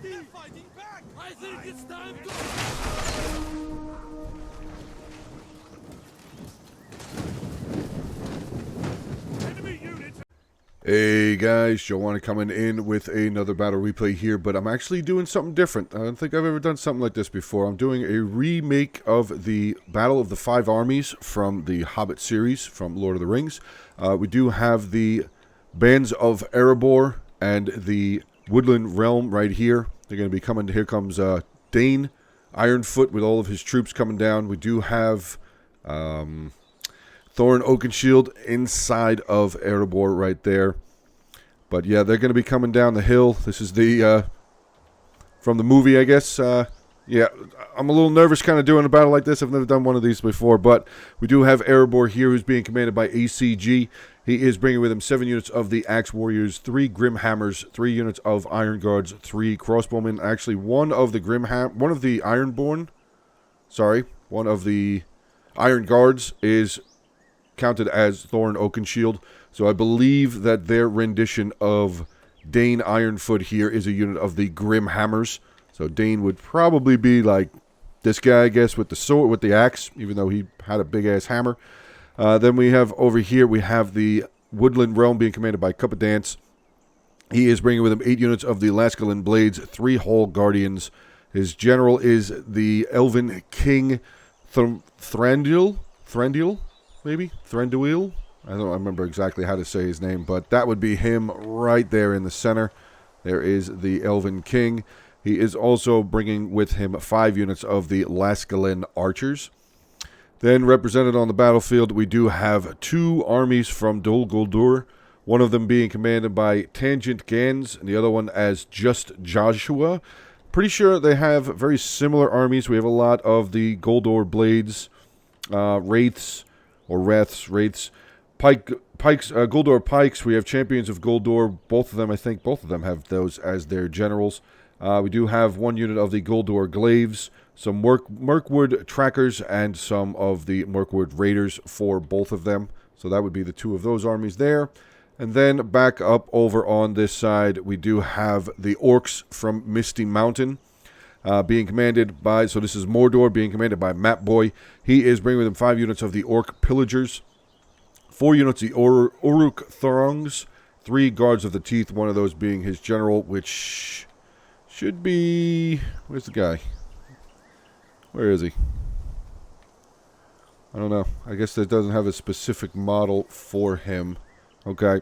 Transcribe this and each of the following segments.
They're fighting back! I think it's time to... Enemy units! Hey guys, Joanna coming in with another battle replay here, but I'm actually doing something different. I don't think I've ever done something like this before. I'm doing a remake of the Battle of the Five Armies from the Hobbit series from Lord of the Rings. We do have the bands of Erebor and the Woodland Realm right here. They're going to be coming. Here comes Dane, Ironfoot with all of his troops coming down. We do have Thorin Oakenshield inside of Erebor right there. But yeah, they're going to be coming down the hill. This is the from the movie, I guess. Yeah, I'm a little nervous kind of doing a battle like this. I've never done one of these before. But we do have Erebor here, who's being commanded by ACG. He is bringing with him 7 units of the Axe Warriors, 3 Grim Hammers, 3 units of Iron Guards, 3 Crossbowmen. Actually, one of the Ironborn, sorry, one of the Iron Guards is counted as Thorin Oakenshield. So I believe that their rendition of Dane Ironfoot here is a unit of the Grim Hammers. So Dane would probably be like this guy, I guess, with the sword, with the axe, even though he had a big-ass hammer. Then we have over here, we have the Woodland Realm being commanded by Cup of Dance. He is bringing with him 8 units of the Laskalin Blades, 3 Hall Guardians. His general is the Elven King Thranduil, maybe? Thranduil? I don't remember exactly how to say his name, but that would be him right there in the center. There is the Elven King. He is also bringing with him 5 units of the Laskalin Archers. Then represented on the battlefield, we do have 2 armies from Dol Guldur. One of them being commanded by Tangent Gans, and the other one as Just Joshua. Pretty sure they have very similar armies. We have a lot of the Goldor Blades, Wraiths, Pikes, Goldor Pikes. We have Champions of Goldor. Both of them, I think both of them have those as their generals. We do have 1 unit of the Goldor Glaives, some Mirkwood Trackers, and some of the Mirkwood Raiders for both of them. So that would be the 2 of those armies there. And then back up over on this side, we do have the Orcs from Misty Mountain being commanded by, so this is Mordor being commanded by Mapboy. He is bringing with him 5 units of the Orc Pillagers, 4 units of the Uruk Throngs, 3 Guards of the Teeth, one of those being his general, which should be, where's the guy? Where is he? I don't know. I guess that doesn't have a specific model for him. Okay.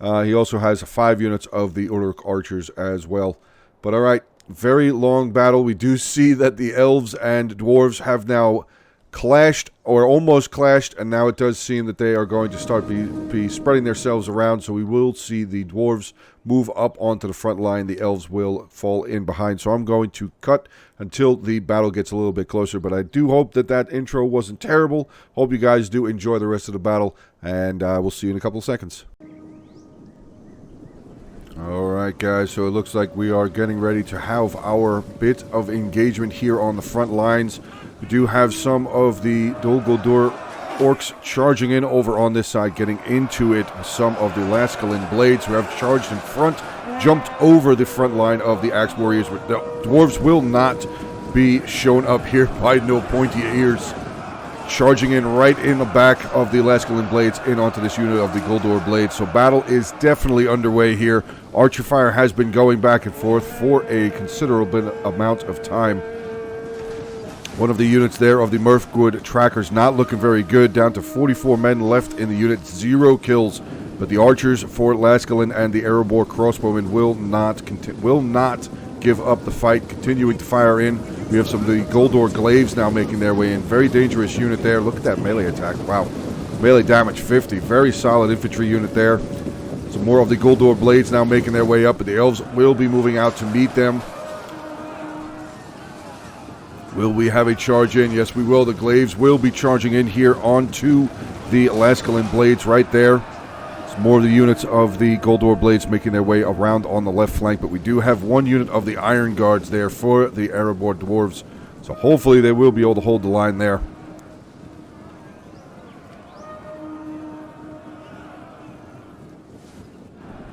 He also has 5 units of the Uruk Archers as well. But alright, very long battle. We do see that the elves and dwarves have now clashed, or almost clashed, and now it does seem that they are going to start be spreading themselves around, so we will see the dwarves move up onto the front line. The elves will fall in behind, so I'm going to cut until the battle gets a little bit closer, but I do hope that that intro wasn't terrible. Hope you guys do enjoy the rest of the battle, and we'll see you in a couple of seconds. Alright guys, so it looks like we are getting ready to have our bit of engagement here on the front lines. We do have some of the Dol Guldur Orcs charging in over on this side, getting into it. Some of the Laskalin Blades who have charged in front, jumped over the front line of the Axe Warriors. The dwarves will not be shown up here by no pointy ears. Charging in right in the back of the Laskalin Blades in onto this unit of the Goldor Blades. So battle is definitely underway here. Archer fire has been going back and forth for a considerable amount of time. One of the units there of the Mirkwood Trackers not looking very good. Down to 44 men left in the unit. 0 kills. But the Archers for Laskalin and the Erebor Crossbowmen will not give up the fight. Continuing to fire in. We have some of the Goldor Glaives now making their way in. Very dangerous unit there. Look at that melee attack. Wow. Melee damage 50. Very solid infantry unit there. Some more of the Goldor Blades now making their way up. But the Elves will be moving out to meet them. Will we have a charge in? Yes, we will. The Glaives will be charging in here onto the Laskalin Blades right there. Some more of the units of the Goldor Blades making their way around on the left flank, but we do have 1 unit of the Iron Guards there for the Erebor Dwarves. So hopefully they will be able to hold the line there.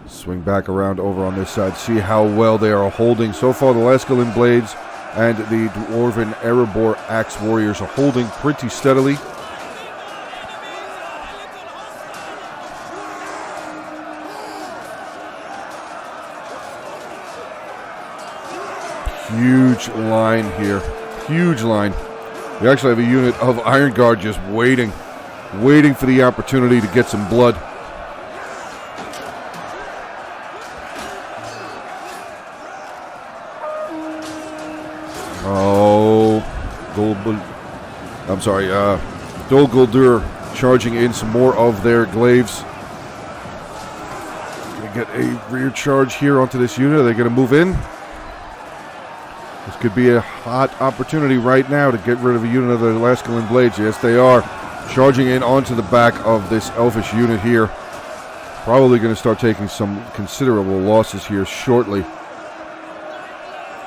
Swing back around over on this side. See how well they are holding. So far, the Laskalin Blades and the Dwarven Erebor Axe Warriors are holding pretty steadily. Huge line here. Huge line. We actually have a unit of Iron Guard just waiting for the opportunity to get some blood. Oh, Dol Guldur charging in some more of their glaives. Gonna get a rear charge here onto this unit. Are they gonna move in? This could be a hot opportunity right now to get rid of a unit of the Laskalin Blades. Yes, they are. Charging in onto the back of this Elfish unit here. Probably going to start taking some considerable losses here shortly.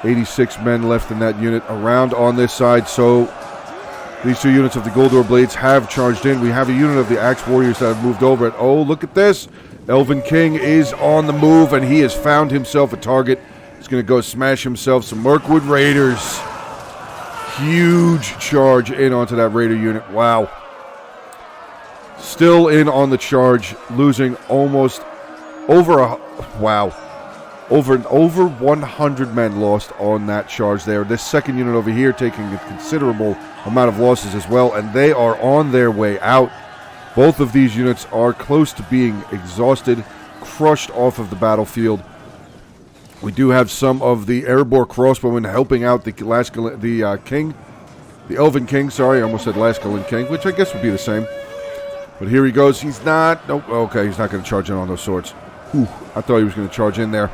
86 men left in that unit around on this side. So these two units of the Guldur Blades have charged in. We have a unit of the Axe Warriors that have moved over it. Oh, look at this. Elven King is on the move, and he has found himself a target. He's going to go smash himself some Mirkwood Raiders. Huge charge in onto that Raider unit. Wow. Still in on the charge, losing almost over 100 men lost on that charge there. This second unit over here taking a considerable amount of losses as well, and they are on their way out. Both of these units are close to being exhausted, crushed off of the battlefield. We do have some of the Erebor crossbowmen helping out the Elven King. Sorry, I almost said Laskalin King, which I guess would be the same. But here he goes. He's not. Nope. Okay, he's not going to charge in on those swords. Whew, I thought he was going to charge in there.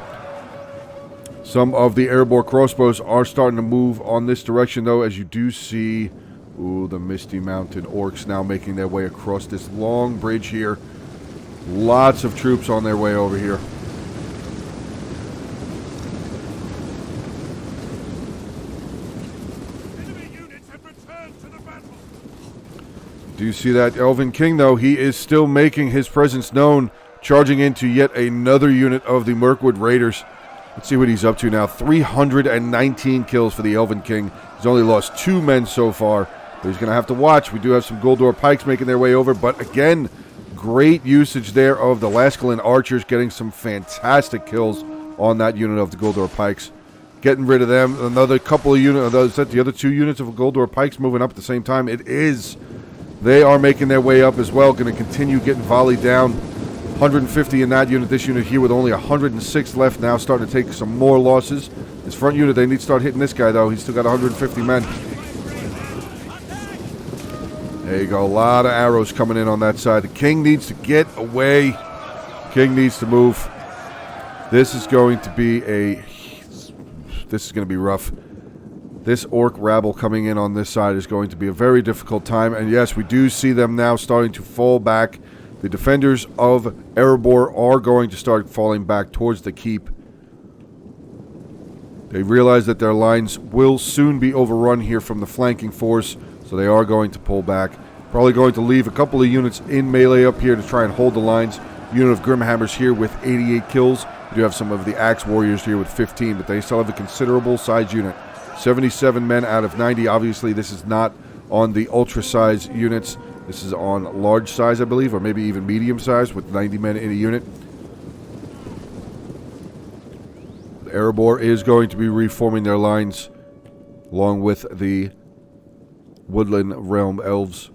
Some of the Erebor crossbows are starting to move on this direction, though, as you do see. Ooh, the Misty Mountain Orcs now making their way across this long bridge here. Lots of troops on their way over here. Do you see that Elven King, though? He is still making his presence known, charging into yet another unit of the Mirkwood Raiders. Let's see what he's up to now. 319 kills for the Elven King. He's only lost 2 men so far, but he's going to have to watch. We do have some Guldur Pikes making their way over, but again, great usage there of the Laskalin Archers, getting some fantastic kills on that unit of the Guldur Pikes. Getting rid of them. Another couple of units. Is that the other 2 units of Guldur Pikes moving up at the same time? It is. They are making their way up as well. Going to continue getting volleyed down. 150 in that unit. This unit here with only 106 left now. Starting to take some more losses. This front unit, they need to start hitting this guy, though. He's still got 150 men. There you go. A lot of arrows coming in on that side. The King needs to get away. King needs to move. This is going to be rough. This Orc rabble coming in on this side is going to be a very difficult time. And yes, we do see them now starting to fall back. The defenders of Erebor are going to start falling back towards the keep. They realize that their lines will soon be overrun here from the flanking force, so they are going to pull back. Probably going to leave a couple of units in melee up here to try and hold the lines. Unit of Grimhammers here with 88 kills. We do have some of the Axe Warriors here with 15, but they still have a considerable size unit. 77 men out of 90. Obviously, this is not on the ultra size units. This is on large size, I believe, or maybe even medium size with 90 men in a unit. The Erebor is going to be reforming their lines along with the Woodland Realm Elves.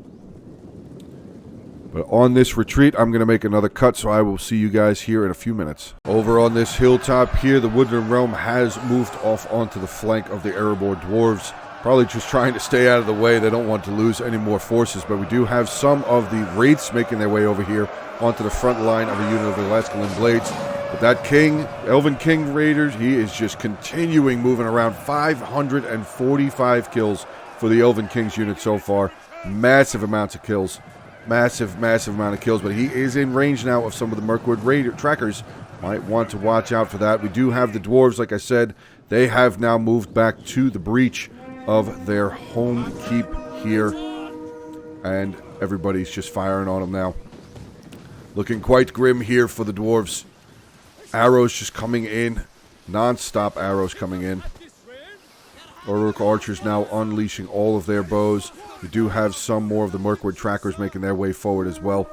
But on this retreat, I'm going to make another cut, so I will see you guys here in a few minutes. Over on this hilltop here, the Woodland Realm has moved off onto the flank of the Erebor Dwarves. Probably just trying to stay out of the way. They don't want to lose any more forces, but we do have some of the Wraiths making their way over here onto the front line of a unit of the Laskalin Blades. But that King, Elven King Raiders, he is just continuing moving around. 545 kills for the Elven King's unit so far. Massive amounts of kills. Massive amount of kills, but he is in range now of some of the Mirkwood Raider trackers. Might want to watch out for that. We do have the Dwarves, like I said. They have now moved back to the breach of their home keep here, and everybody's just firing on them now. Looking quite grim here for the Dwarves. Arrows just coming in. Non-stop arrows coming in. Uruk archers now unleashing all of their bows. We do have some more of the Mirkwood trackers making their way forward as well.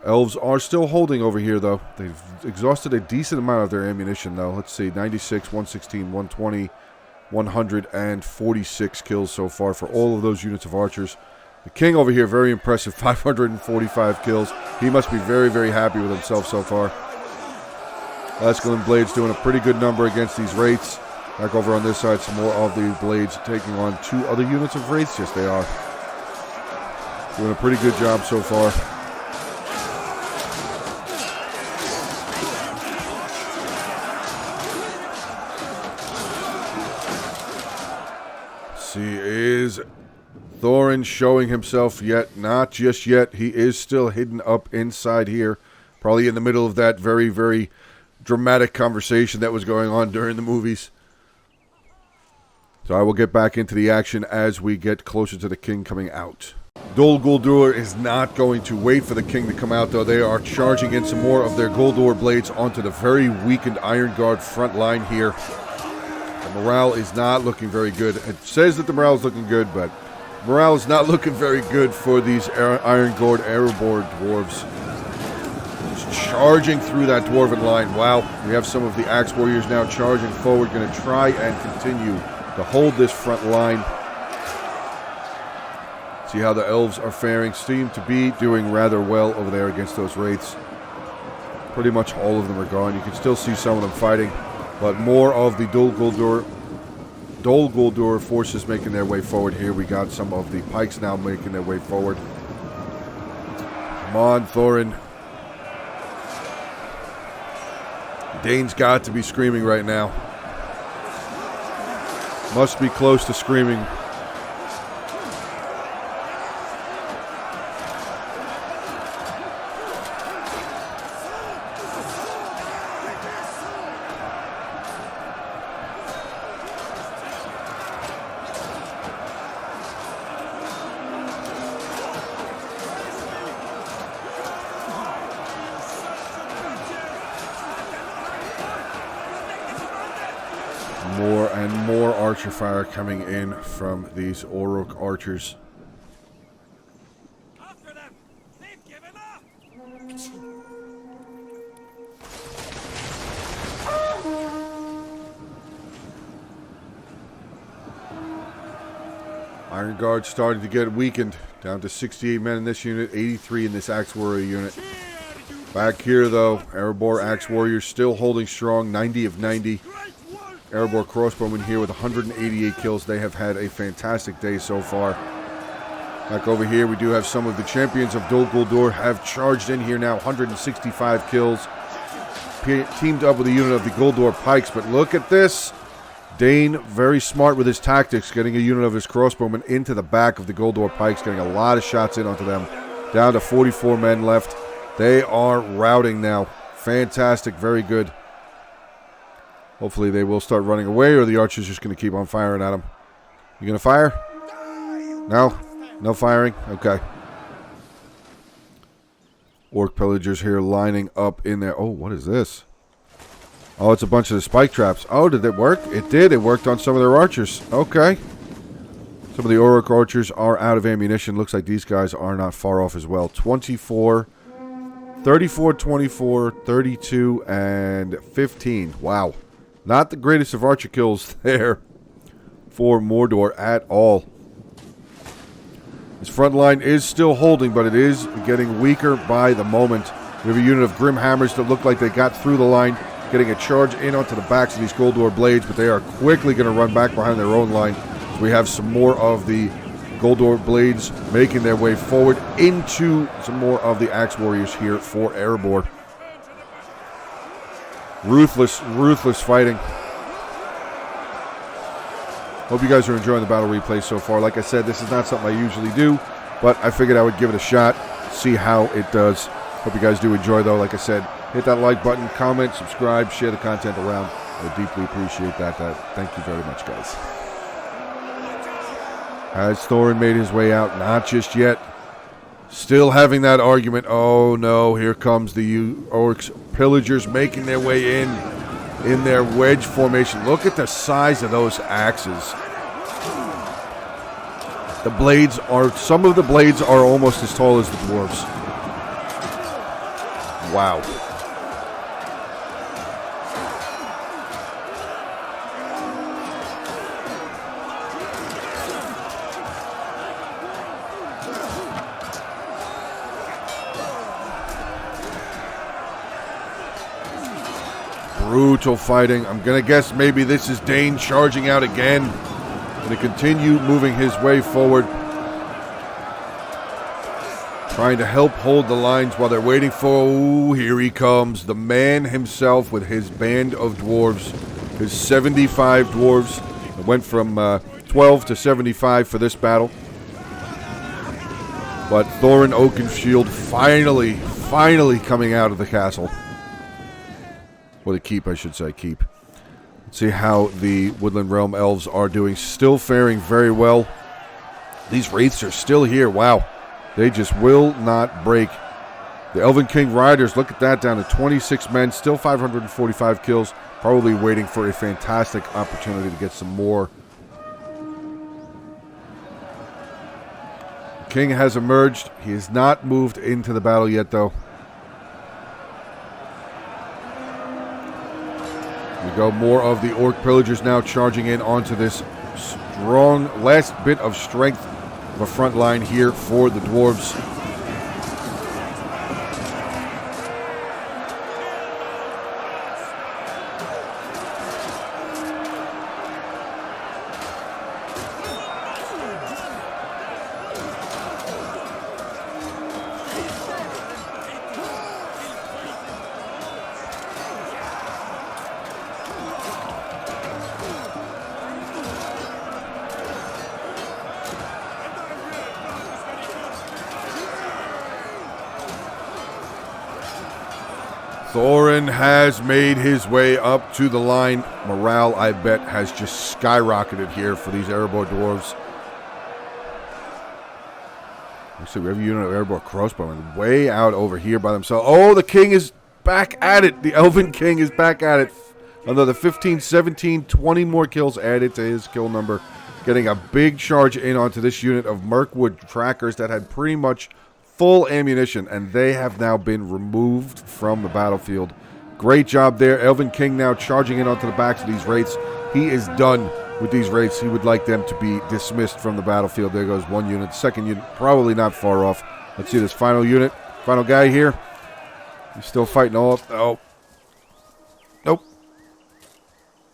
Elves are still holding over here, though. They've exhausted a decent amount of their ammunition, though. Let's see, 96, 116, 120, 146 kills so far for all of those units of archers. The king over here, very impressive, 545 kills. He must be very, very happy with himself so far. Escalon Blades doing a pretty good number against these Wraiths. Back over on this side, some more of the Blades taking on 2 other units of Wraiths. Yes, they are. Doing a pretty good job so far. See, is Thorin showing himself yet? Not just yet. He is still hidden up inside here. Probably in the middle of that very, very dramatic conversation that was going on during the movies. So I will get back into the action as we get closer to the king coming out. Dol Guldur is not going to wait for the king to come out, though. They are charging in some more of their Guldur blades onto the very weakened Iron Guard front line here. The morale is not looking very good. It says that the morale is looking good, but morale is not looking very good for these Iron Guard Erebor dwarves. Just charging through that dwarven line. Wow, we have some of the Axe Warriors now charging forward, going to try and continue to hold this front line. See how the elves are faring. Seem to be doing rather well over there against those Wraiths. Pretty much all of them are gone. You can still see some of them fighting, but more of the Dol Guldur forces making their way forward here. We got some of the pikes now making their way forward. Come on, Thorin. Dane's got to be screaming right now. Must be close to screaming. More and more archer fire coming in from these Uruk archers. After them! They've given up! Iron Guard starting to get weakened. Down to 68 men in this unit, 83 in this Axe Warrior unit. Back here, though, Erebor Axe Warriors still holding strong, 90 of 90. Erebor Crossbowmen here with 188 kills. They have had a fantastic day so far. Back over here, we do have some of the champions of Dol Guldur have charged in here now, 165 kills. Teamed up with a unit of the Guldur Pikes, but look at this. Dane, very smart with his tactics, getting a unit of his crossbowmen into the back of the Guldur Pikes, getting a lot of shots in onto them. Down to 44 men left. They are routing now. Fantastic, very good. Hopefully they will start running away, or the archer's just going to keep on firing at them. You going to fire? No? No firing? Okay. Orc pillagers here lining up in there. Oh, what is this? Oh, it's a bunch of the spike traps. Oh, did it work? It did. It worked on some of their archers. Okay. Some of the Uruk archers are out of ammunition. Looks like these guys are not far off as well. 24, 34, 24, 32, and 15. Wow. Not the greatest of archer kills there for Mordor at all. His front line is still holding, but it is getting weaker by the moment. We have a unit of Grim Hammers that look like they got through the line, getting a charge in onto the backs of these Guldur Blades, but they are quickly going to run back behind their own line. So we have some more of the Guldur Blades making their way forward into some more of the Axe Warriors here for Erebor. Ruthless, ruthless fighting. Hope you guys are enjoying the battle replay so far. Like I said, this is not something I usually do, but I figured I would give it a shot, see how it does. Hope you guys do enjoy, though. Like I said, hit that like button, comment, subscribe, share the content around. I would deeply appreciate that. Thank you very much, guys. Has Thorin made his way out? Not just yet. Still having that argument. Oh, no. Here comes the orcs pillagers making their way in their wedge formation. Look at the size of those axes. The blades are, some of the blades are almost as tall as the dwarves. Wow. Brutal fighting. I'm going to guess maybe this is Dane charging out again. Going to continue moving his way forward. Trying to help hold the lines while they're waiting for... Oh, here he comes. The man himself with his band of dwarves. His 75 dwarves. It went from 12 to 75 for this battle. But Thorin Oakenshield finally coming out of the castle. Or the keep, I should say. Keep. Let's see how the Woodland Realm elves are doing. Still faring very well. These wraiths are still here. Wow. They just will not break. The Elven King Riders, look at that, down to 26 men. Still 545 kills. Probably waiting for a fantastic opportunity to get some more. The King has emerged. He has not moved into the battle yet, though. We go more of the Orc Pillagers now charging in onto this strong last bit of strength of a front line here for the Dwarves. Thorin has made his way up to the line. Morale, I bet, has just skyrocketed here for these Erebor dwarves. Looks like we have a unit of Erebor crossbowmen way out over here by themselves. Oh, the king is back at it. The Elven King is back at it. Another 15, 17, 20 more kills added to his kill number. Getting a big charge in onto this unit of Mirkwood trackers that had pretty much full ammunition, and they have now been removed from the battlefield. Great job there. Elven King now charging in onto the backs of these wraiths. He is done with these wraiths. He would like them to be dismissed from the battlefield. There goes one unit. Second unit, probably not far off. Let's see this final unit. Final guy here. He's still fighting all up. Oh. Nope.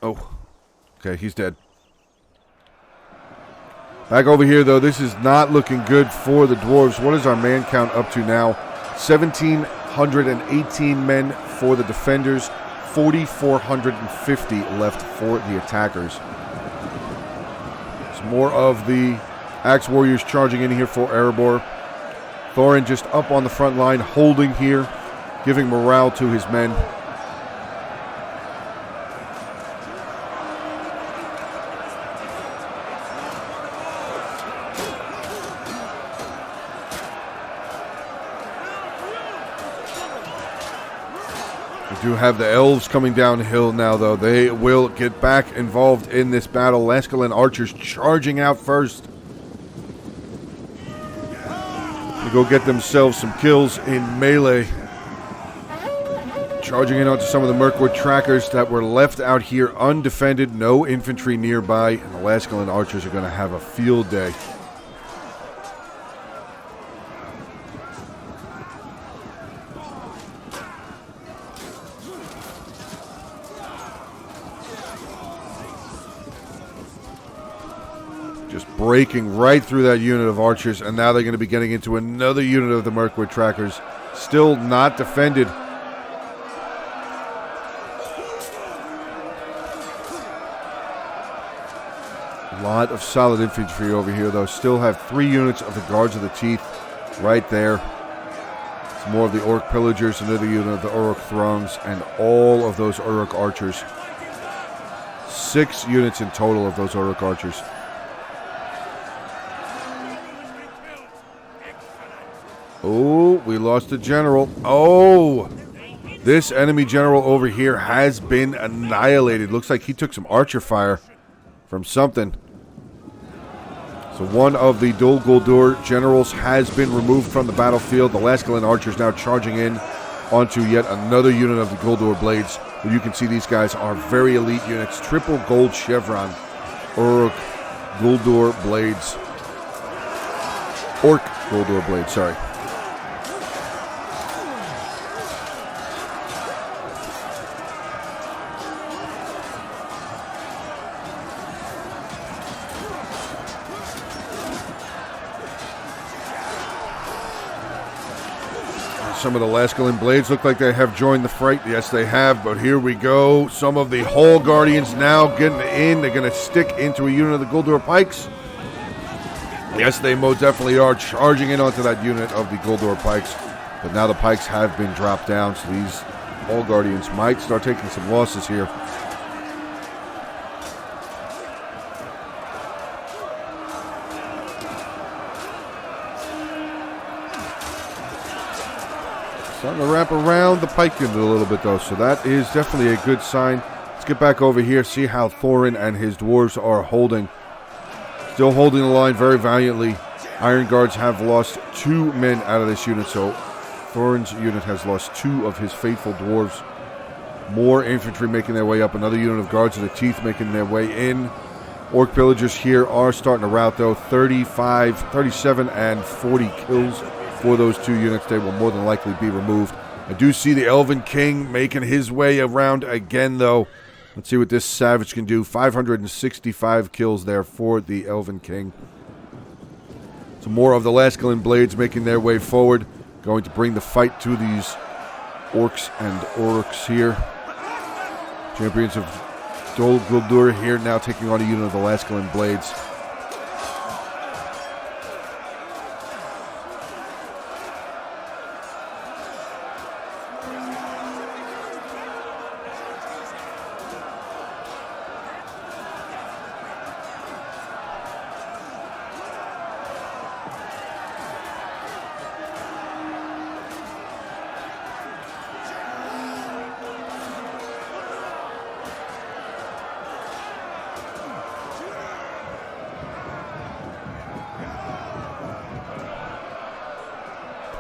Oh. Okay, he's dead. Back over here, though, this is not looking good for the Dwarves. What is our man count up to now? 1,718 men for the defenders, 4,450 left for the attackers. There's more of the Axe Warriors charging in here for Erebor. Thorin just up on the front line, holding here, giving morale to his men. We do have the elves coming downhill now, though. They will get back involved in this battle. Laskalin archers charging out first to go get themselves some kills in melee. Charging in onto some of the Mirkwood trackers that were left out here undefended. No infantry nearby, and the Laskalin archers are going to have a field day. Just breaking right through that unit of archers, and now they're going to be getting into another unit of the Mirkwood trackers. Still not defended. A lot of solid infantry over here, though. Still have 3 units of the Guards of the Teeth right there. It's more of the Orc Pillagers, another unit of the Uruk Throngs, and all of those Uruk Archers. 6 units in total of those Uruk Archers. Oh, we lost the general. Oh! This enemy general over here has been annihilated. Looks like he took some archer fire from something. So one of the Dol Guldur generals has been removed from the battlefield. The Laskalin archers now charging in onto yet another unit of the Guldur blades. Where you can see these guys are very elite units. Triple gold chevron. Orc Guldur blades. Orc Guldur blades, sorry. Some of the Laskalin blades look like they have joined the fray. Yes, they have, but here we go. Some of the Hall Guardians now getting in. They're going to stick into a unit of the Guldur Pikes. Yes, they most definitely are charging in onto that unit of the Guldur Pikes. But now the Pikes have been dropped down, so these Hall Guardians might start taking some losses here. Starting to wrap around the pike unit a little bit, though, so that is definitely a good sign. Let's get back over here, see how Thorin and his dwarves are holding. Still holding the line very valiantly. Iron Guards have lost 2 men out of this unit, so Thorin's unit has lost 2 of his faithful dwarves. More infantry making their way up. Another unit of Guards of the Teeth making their way in. Orc pillagers here are starting to rout, though. 35, 37, and 40 kills. For those 2 units, they will more than likely be removed. I do see the Elven King making his way around again, though. Let's see what this Savage can do. 565 kills there for the Elven King. So more of the Laskalin blades making their way forward. Going to bring the fight to these Orcs and Orcs here. Champions of Dol Guldur here now taking on a unit of the Laskalin blades.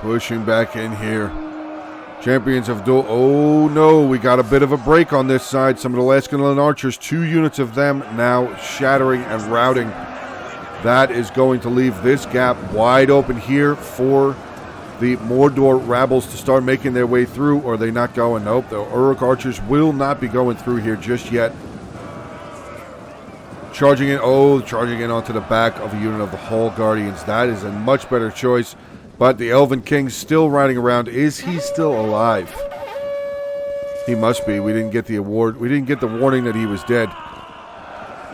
Pushing back in here. Champions of Dol. Oh no, we got a bit of a break on this side. Some of the Laskalin archers, 2 units of them now shattering and routing. That is going to leave this gap wide open here for the Mordor rabbles to start making their way through. Or are they not going? Nope, the Uruk archers will not be going through here just yet. Charging in. Oh, charging in onto the back of a unit of the Hall Guardians. That is a much better choice. But the Elven King's still riding around. Is he still alive? He must be. We didn't get the award. We didn't get the warning that he was dead.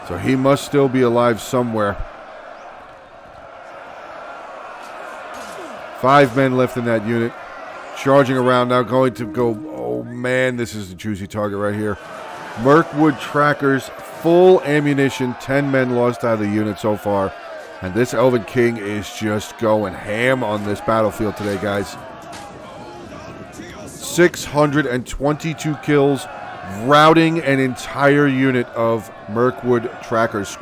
So he must still be alive somewhere. 5 men left in that unit. Charging around now, going to go. Oh man, this is a juicy target right here. Mirkwood trackers, full ammunition. 10 men lost out of the unit so far. And this Elven King is just going ham on this battlefield today, guys. 622 kills, routing an entire unit of Mirkwood trackers.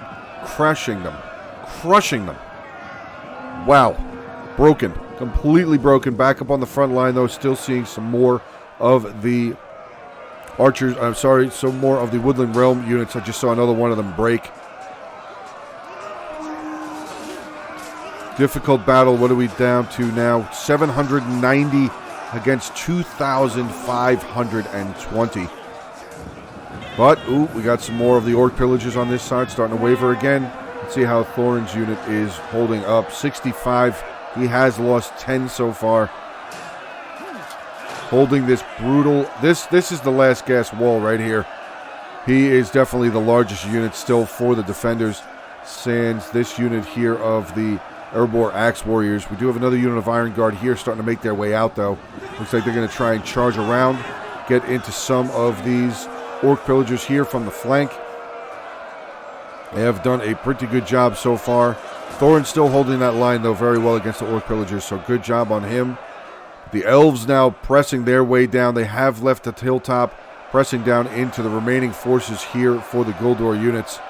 Crushing them. Crushing them. Wow. Broken. Completely broken. Back up on the front line, though. Still seeing some more of the archers. I'm sorry, some more of the Woodland Realm units. I just saw another one of them break. Difficult battle. What are we down to now? 790 against 2,520. But, ooh, we got some more of the Orc pillagers on this side starting to waver again. Let's see how Thorin's unit is holding up. 65. He has lost 10 so far. Holding this brutal... This is the last gas wall right here. He is definitely the largest unit still for the defenders. Sans this unit here of the Erebor Axe Warriors. We do have another unit of Iron Guard here starting to make their way out, though. Looks like they're going to try and charge around, get into some of these Orc pillagers here from the flank. They have done a pretty good job so far. Thorin's still holding that line, though, very well against the Orc pillagers, so good job on him. The elves now pressing their way down. They have left the hilltop, pressing down into the remaining forces here for the Guldor units.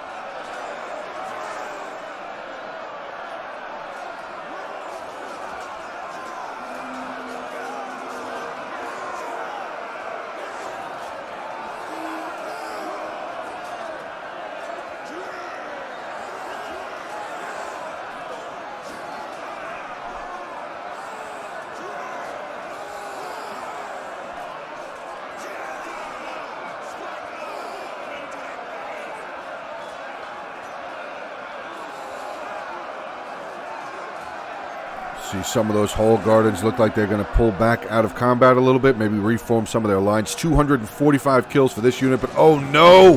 See some of those Hall Guardians look like they're going to pull back out of combat a little bit, maybe reform some of their lines. 245 kills for this unit, but oh no!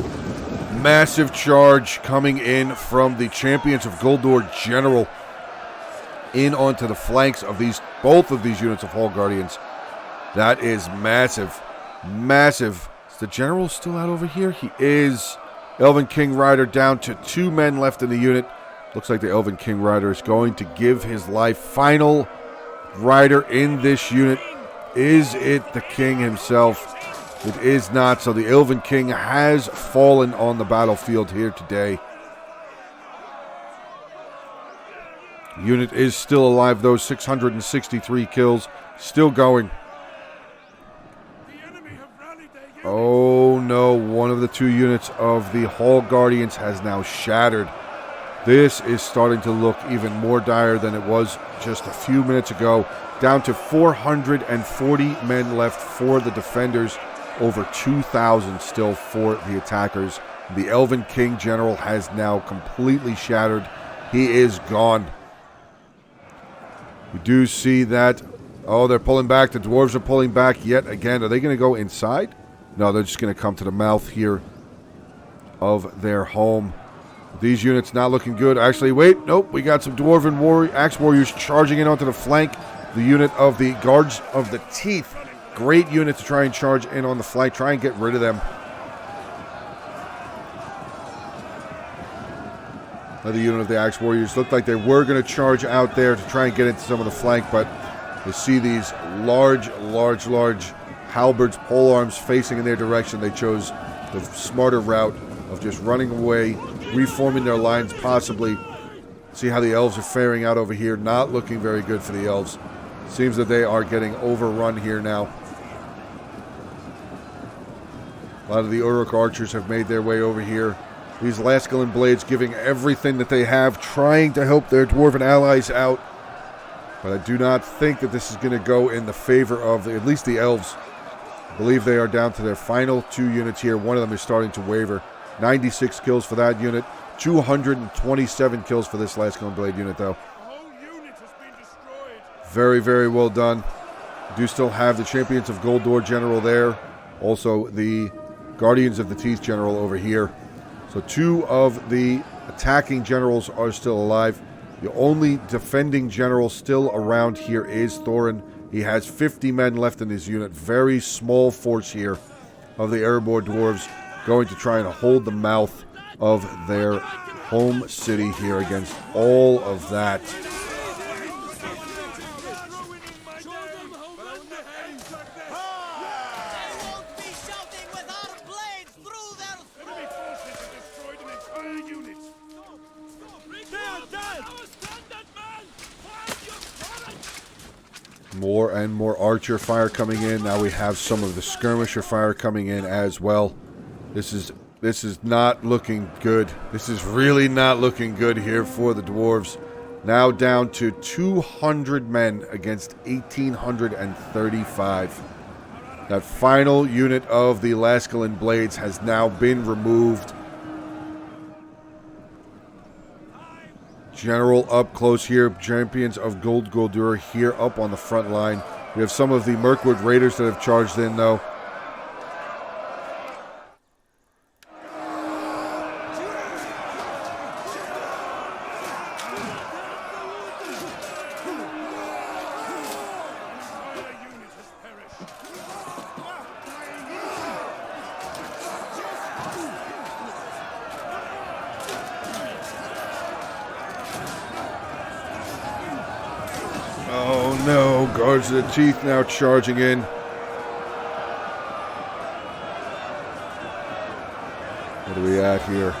Massive charge coming in from the Champions of Guldor General in onto the flanks of both of these units of Hall Guardians. That is massive. Massive. Is the General still out over here? He is. Elven King Rider down to 2 men left in the unit. Looks like the Elven King Rider is going to give his life. Final rider in this unit. Is it the King himself? It is not. So the Elven King has fallen on the battlefield here today. Unit is still alive, though. 663 kills. Still going. Oh no. One of the 2 units of the Hall Guardians has now shattered. This is starting to look even more dire than it was just a few minutes ago. Down to 440 men left for the defenders. Over 2,000 still for the attackers. The Elven King General has now completely shattered. He is gone. We do see that. Oh, they're pulling back. The dwarves are pulling back yet again. Are they going to go inside? No, they're just going to come to the mouth here of their home. These units not looking good. Actually, wait. Nope. We got some Dwarven Axe Warriors charging in onto the flank. The unit of the Guards of the Teeth. Great unit to try and charge in on the flank. Try and get rid of them. Another unit of the Axe Warriors. Looked like they were going to charge out there to try and get into some of the flank, but you see these large halberds, polearms facing in their direction. They chose the smarter route of just running away, reforming their lines possibly. See how the elves are faring out over here. Not looking very good for the elves. Seems that they are getting overrun here now. A lot of the Uruk archers have made their way over here. These Laskalin blades giving everything that they have, trying to help their dwarven allies out. But I do not think that this is going to go in the favor of at least the elves. I believe they are down to their final 2 units here. One of them is starting to waver. 96 kills for that unit. 227 kills for this Laskalin blade unit, though. Very, very well done. We do still have the Champions of Guldor General there. Also, the Guardians of the Teeth General over here. So 2 of the attacking generals are still alive. The only defending general still around here is Thorin. He has 50 men left in his unit. Very small force here of the Erebor dwarves going to try and hold the mouth of their home city here against all of that. More and more archer fire coming in. Now we have some of the skirmisher fire coming in as well. This is not looking good. This is really not looking good here for the dwarves. Now down to 200 men against 1,835. That final unit of the Laskalin blades has now been removed. General up close here. Champions of Guldor here up on the front line. We have some of the Mirkwood Raiders that have charged in, though. Guards of the Teeth now charging in. What are we at here?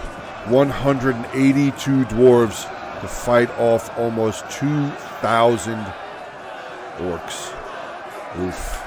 182 dwarves to fight off almost 2,000 orcs. Oof.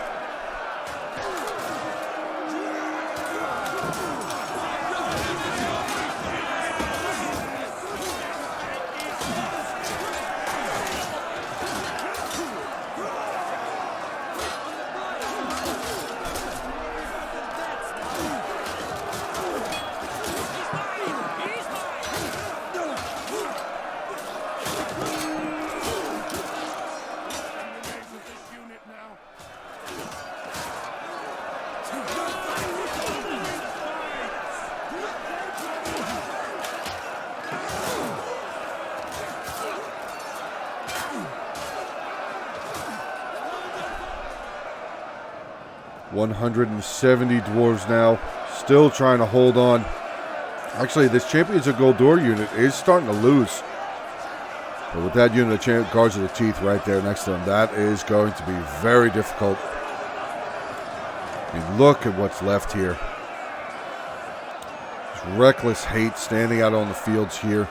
$170 dwarves now, still trying to hold on. Actually, this Champions of Goldor unit is starting to lose. But with that unit of Guards of the Teeth right there next to them, that is going to be very difficult. I mean, look at what's left here. Just reckless hate standing out on the fields here.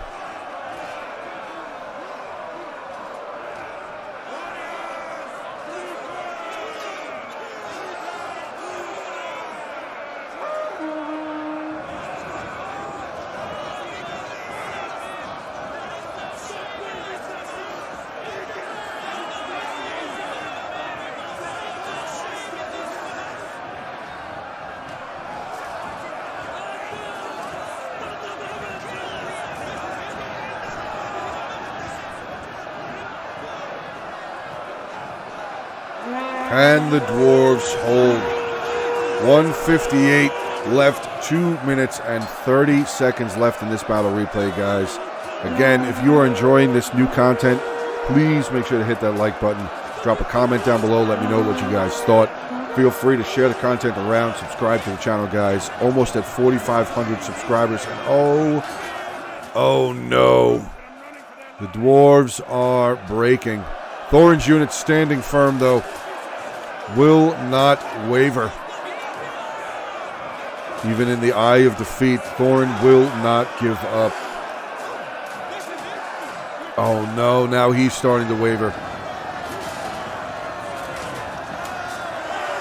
And the dwarves hold. 158 left, 2 minutes and 30 seconds left in this battle replay, guys. Again, if you are enjoying this new content, please make sure to hit that like button. Drop a comment down below, let me know what you guys thought. Feel free to share the content around, subscribe to the channel, guys. Almost at 4,500 subscribers, and oh no. The dwarves are breaking. Thorin's unit standing firm, though. Will not waver. Even in the eye of defeat, Thorin will not give up. Oh no, now he's starting to waver.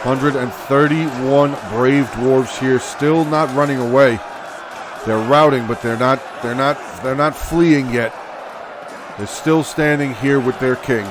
131 brave dwarves here, still not running away. They're routing, but they're not fleeing yet. They're still standing here with their king.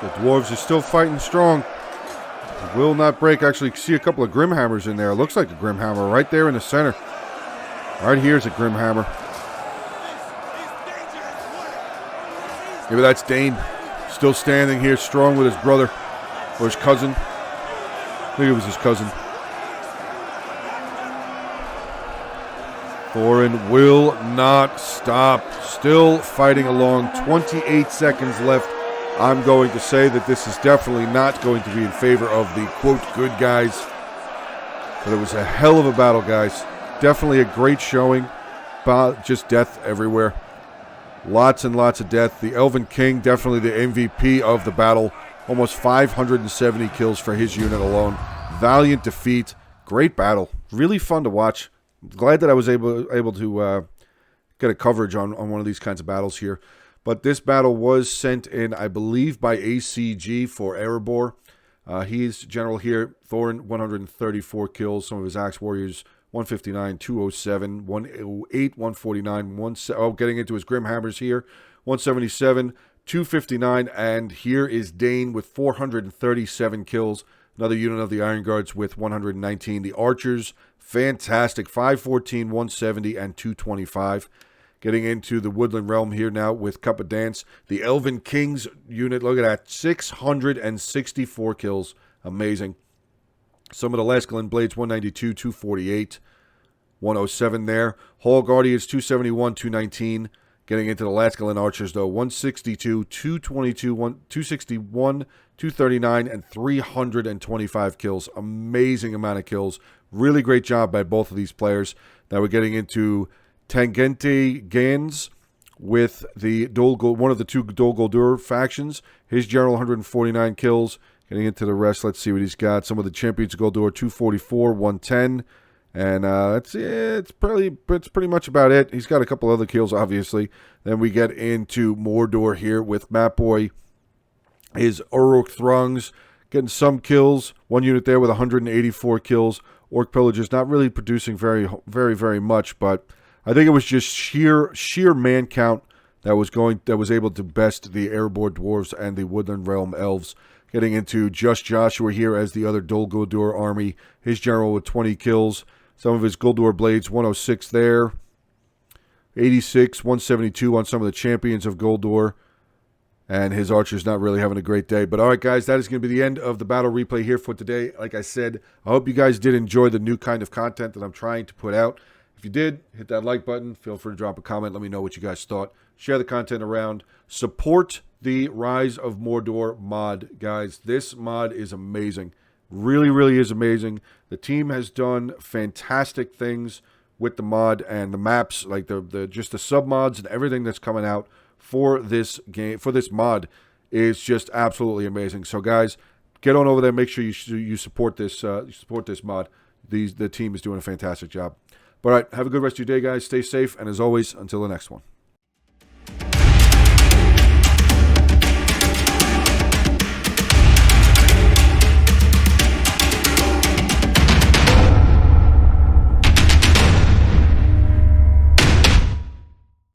The dwarves are still fighting strong. They will not break. Actually, you can see a couple of Grimhammers in there. It looks like a Grimhammer right there in the center. Right here's a Grimhammer. Maybe that's Dane. Still standing here strong with his brother. Or his cousin. I think it was his cousin. Thorin will not stop. Still fighting along. 28 seconds left. I'm going to say that this is definitely not going to be in favor of the, quote, good guys. But it was a hell of a battle, guys. Definitely a great showing. Just death everywhere. Lots and lots of death. The Elven King, definitely the MVP of the battle. Almost 570 kills for his unit alone. Valiant defeat. Great battle. Really fun to watch. Glad that I was able to get a coverage on one of these kinds of battles here. But this battle was sent in, I believe, by ACG for Erebor. He's general here. Thorin, 134 kills. Some of his Axe Warriors, 159, 207, 108, 149, getting into his Grimhammers here. 177, 259. And here is Dane with 437 kills. Another unit of the Iron Guards with 119. The Archers, fantastic. 514, 170, and 225. Getting into the Woodland Realm here now with Cup of Dance. The Elven Kings unit, look at that. 664 kills. Amazing. Some of the Lascalon Blades, 192, 248. 107 there. Hall Guardians, 271, 219. Getting into the Lascalon Archers, though, 162, 222, 261, 239, and 325 kills. Amazing amount of kills. Really great job by both of these players. Now we're getting into Tangente Gans with the one of the two Dol Guldur factions. His general, 149 kills. Getting into the rest, let's see what he's got. Some of the Champions of Guldur, 244, 110. And it's pretty much about it. He's got a couple other kills, obviously. Then we get into Mordor here with Mapboy. His Uruk Throngs getting some kills. One unit there with 184 kills. Orc Pillagers not really producing very much, but I think it was just sheer man count that was able to best the Airborne Dwarves and the Woodland Realm Elves. Getting into Just Joshua here as the other Dol Guldur army. His general with 20 kills. Some of his Guldur Blades, 106 there. 86, 172 on some of the Champions of Guldur. And his Archers not really having a great day. But all right, guys, that is going to be the end of the battle replay here for today. Like I said, I hope you guys did enjoy the new kind of content that I'm trying to put out. If you did, hit that like button. Feel free to drop a comment. Let me know what you guys thought. Share the content around. Support the Rise of Mordor mod, guys. This mod is amazing. Really is amazing. The team has done fantastic things with the mod and the maps, like just the sub mods and everything that's coming out for this game, for this mod, is just absolutely amazing. So, guys, get on over there. Make sure you support this mod. The team is doing a fantastic job. But all right, have a good rest of your day, guys. Stay safe, and as always, until the next one.